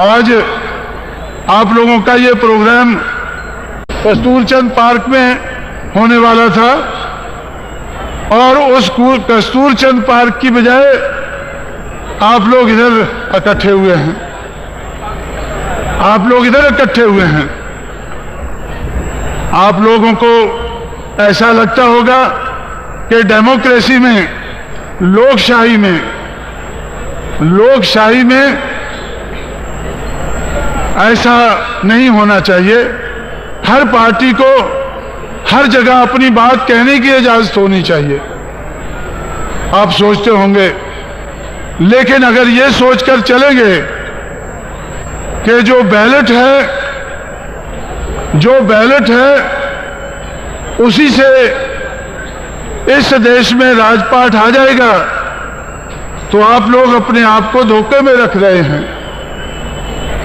आज आप लोगों का ये प्रोग्राम कस्तूरचंद पार्क में होने वाला था और उस कस्तूरचंद पार्क की बजाय आप लोग इधर इकट्ठे हुए हैं। आप लोग इधर इकट्ठे हुए हैं। आप लोगों को ऐसा लगता होगा कि डेमोक्रेसी में, लोकशाही में ऐसा नहीं होना चाहिए। हर पार्टी को हर जगह अपनी बात कहने की इजाजत होनी चाहिए। आप सोचते होंगे, लेकिन अगर ये सोचकर चलेंगे कि जो बैलेट है उसी से इस देश में राजपाट आ जाएगा, तो आप लोग अपने आप को धोखे में रख रहे हैं।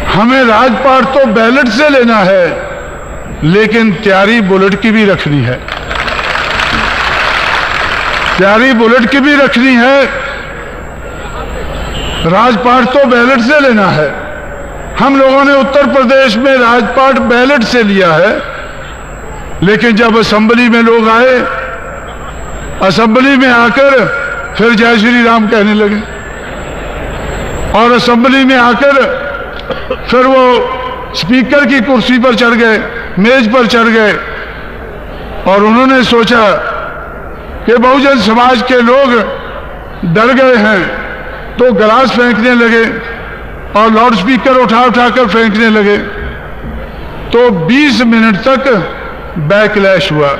हमें राजपाट तो बैलेट से लेना है, लेकिन तैयारी बुलेट की भी रखनी है। तैयारी बुलेट की भी रखनी है। राजपाट तो बैलेट से लेना है। हम लोगों ने उत्तर प्रदेश में राजपाट बैलेट से लिया है, लेकिन जब असेंबली में लोग आए, असेंबली में आकर फिर जय श्री राम कहने लगे और असेंबली में आकर फिर वो स्पीकर की कुर्सी पर चढ़ गए, मेज पर चढ़ गए और उन्होंने सोचा कि बहुजन समाज के लोग डर गए हैं, तो गिलास फेंकने लगे और लाउड स्पीकर उठाकर फेंकने लगे। तो 20 मिनट तक बैकलैश हुआ।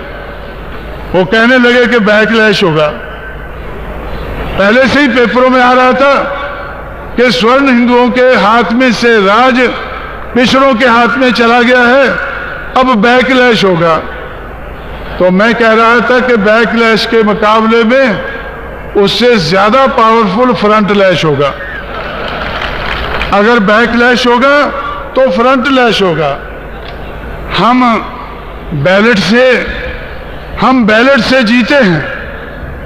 वो कहने लगे कि बैकलैश होगा। पहले से ही पेपरों में आ रहा था कि स्वर्ण हिंदुओं के हाथ में से राज पिछड़ों के हाथ में चला गया है, अब बैकलैश होगा। तो मैं कह रहा था कि बैकलैश के मुकाबले में उससे ज्यादा पावरफुल फ्रंट लैश होगा। अगर बैकलैश होगा तो फ्रंट लैश होगा। हम बैलेट से जीते हैं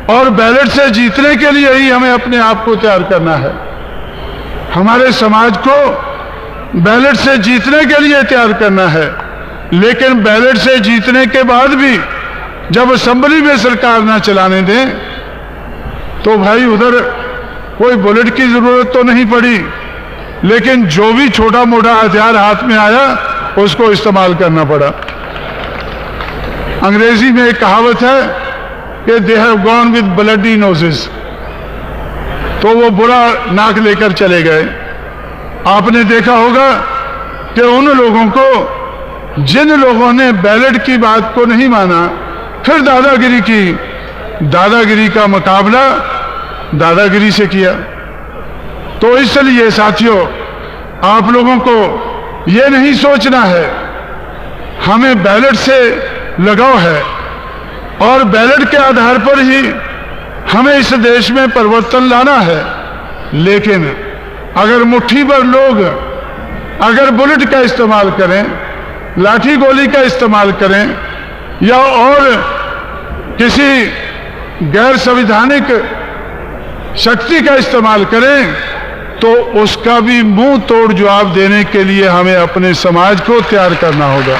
और बैलेट से जीतने के लिए ही हमें अपने आप को तैयार करना है। हमारे समाज को बैलेट से जीतने के लिए तैयार करना है, लेकिन बैलेट से जीतने के बाद भी जब असेंबली में सरकार ना चलाने दें, तो भाई उधर कोई बुलेट की जरूरत तो नहीं पड़ी, लेकिन जो भी छोटा मोटा हथियार हाथ में आया उसको इस्तेमाल करना पड़ा। अंग्रेजी में एक कहावत है कि they have gone with bloody noses, तो वो बुरा नाक लेकर चले गए। आपने देखा होगा कि उन लोगों को, जिन लोगों ने बैलेट की बात को नहीं माना, फिर दादागिरी का मुकाबला दादागिरी से किया। तो इसलिए साथियों, आप लोगों को यह नहीं सोचना है, हमें बैलेट से लगाव है और बैलेट के आधार पर ही हमें इस देश में परिवर्तन लाना है। लेकिन अगर मुट्ठी भर लोग अगर बुलेट का इस्तेमाल करें, लाठी गोली का इस्तेमाल करें या और किसी गैर संवैधानिक शक्ति का इस्तेमाल करें, तो उसका भी मुंह तोड़ जवाब देने के लिए हमें अपने समाज को तैयार करना होगा।